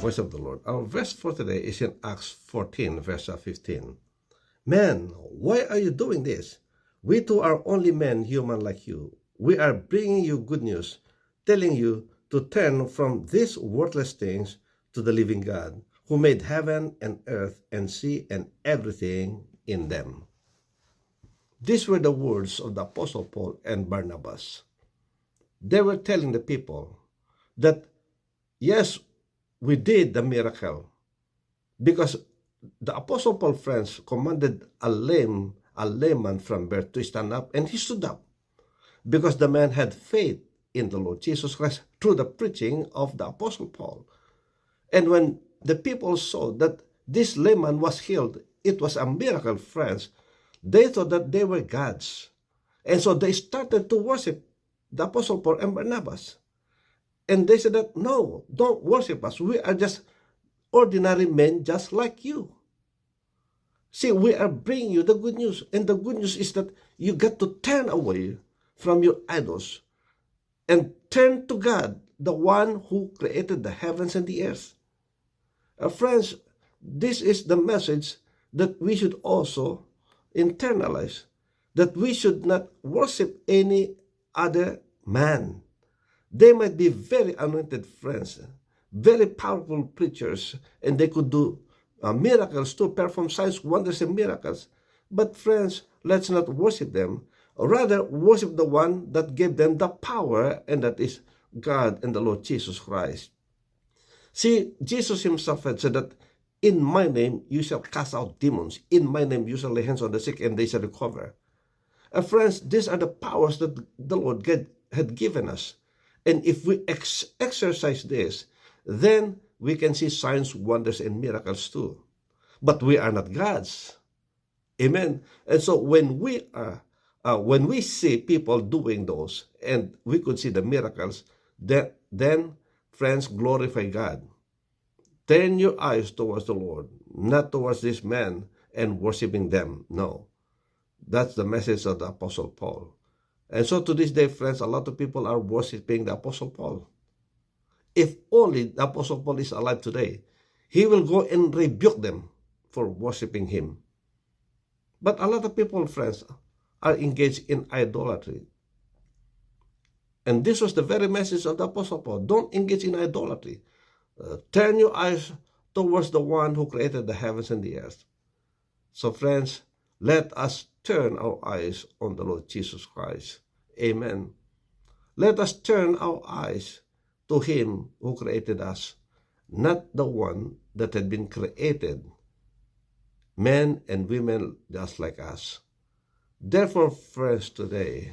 voice of the Lord. Our verse for today is in Acts 14, verse 15. Men, why are you doing this? We too are only men, human like you. We are bringing you good news, telling you to turn from these worthless things to the living God, who made heaven and earth and sea and everything in them. These were the words of the Apostle Paul and Barnabas. They were telling the people that, yes, we did the miracle, because the Apostle Paul, friends, commanded a layman from birth to stand up, and he stood up because the man had faith in the Lord Jesus Christ through the preaching of the Apostle Paul. And when the people saw that this layman was healed, it was a miracle, friends. They thought that they were gods. And so they started to worship the Apostle Paul and Barnabas. And they said that, no, don't worship us. We are just ordinary men just like you. See, we are bringing you the good news. And the good news is that you got to turn away from your idols and turn to God, the one who created the heavens and the earth. Friends, this is the message that we should also internalize, that we should not worship any other man. They might be very anointed friends, very powerful preachers, and they could do miracles to perform signs, wonders, and miracles. But friends, let's not worship them. Rather, worship the one that gave them the power, and that is God and the Lord Jesus Christ. See, Jesus himself had said that, in my name you shall cast out demons. In my name you shall lay hands on the sick and they shall recover. Friends, these are the powers that the Lord had given us. And if we exercise this, then we can see signs, wonders, and miracles too. But we are not gods. Amen. And so when we see people doing those, and we could see the miracles, then friends, glorify God. Turn your eyes towards the Lord, not towards this man and worshiping them. No. That's the message of the Apostle Paul. And so to this day, friends, a lot of people are worshiping the Apostle Paul. If only the Apostle Paul is alive today, he will go and rebuke them for worshiping him. But a lot of people, friends, are engaged in idolatry. And this was the very message of the Apostle Paul. Don't engage in idolatry. Turn your eyes towards the one who created the heavens and the earth. So, friends, let us turn our eyes on the Lord Jesus Christ. Amen. Let us turn our eyes to him who created us, not the one that had been created, men and women just like us. Therefore, friends, today,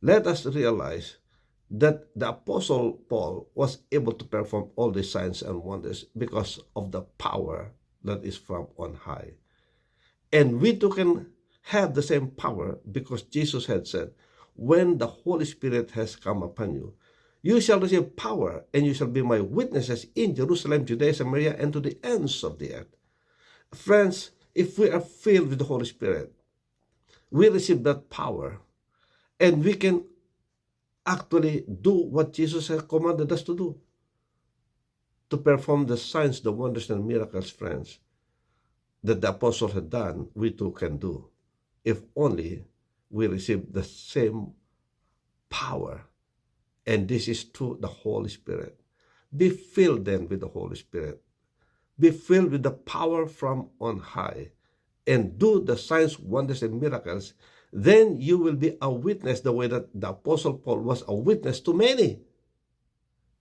let us realize that the Apostle Paul was able to perform all these signs and wonders because of the power that is from on high. And we too can have the same power, because Jesus had said, when the Holy Spirit has come upon you, you shall receive power, and you shall be my witnesses in Jerusalem, Judea, Samaria, and to the ends of the earth. Friends, if we are filled with the Holy Spirit, we receive that power, and we can actually do what Jesus has commanded us to do, to perform the signs, the wonders, and miracles, friends, that the apostle had done. We too can do, if only we receive the same power. And this is through the Holy Spirit. Be filled then with the Holy Spirit. Be filled with the power from on high, and do the signs, wonders, and miracles. Then you will be a witness the way that the Apostle Paul was a witness to many.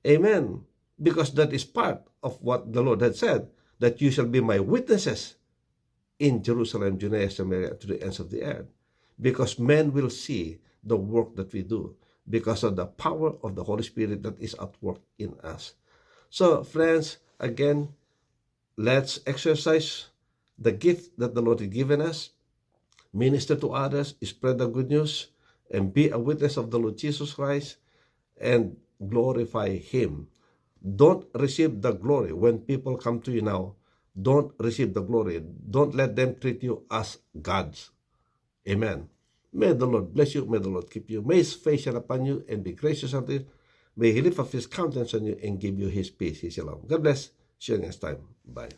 Amen. Because that is part of what the Lord had said, that you shall be my witnesses in Jerusalem, Judea, Samaria, to the ends of the earth. Because men will see the work that we do, because of the power of the Holy Spirit that is at work in us. So, friends, again, let's exercise the gift that the Lord has given us, minister to others, spread the good news, and be a witness of the Lord Jesus Christ, and glorify him. Don't receive the glory when people come to you now. Don't receive the glory. Don't let them treat you as gods. Amen. May the Lord bless you. May the Lord keep you. May his face shine upon you and be gracious unto you. May He lift up His countenance on you and give you His peace, His shalom. God bless. See you next time. Bye.